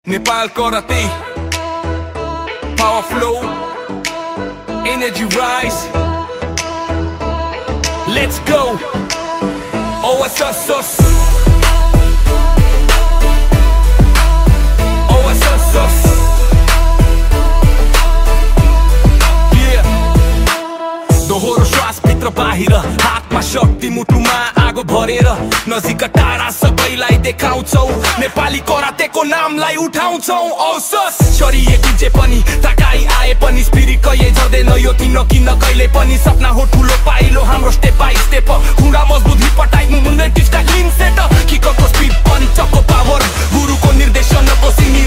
Nepal Karate, power flow, energy rise. Let's go. OSS. दोहोरो श्वास भित्र बाहिर, हातमा शक्ति मुटुमा आगो भरेर, नजिक टाढा सबैलाई देखाउँछौ, नेपाली करातेको नामलाई उठाउँछौ। औसस छरिए कुजे पनि ताकाई आए पनि स्पिरिट कहिले झर्दैन यो तिम्रो किन कहिले पनि सपना हो ठुलो पाइलो हाम्रो स्टेप बाइ स्टेप, खुँडा मजबुत हिपटाइक मुन्ने टिस्टा क्लिन सेट, किकको स्पिड पनि चक्को पावर, गुरुको निर्देशनको सिमी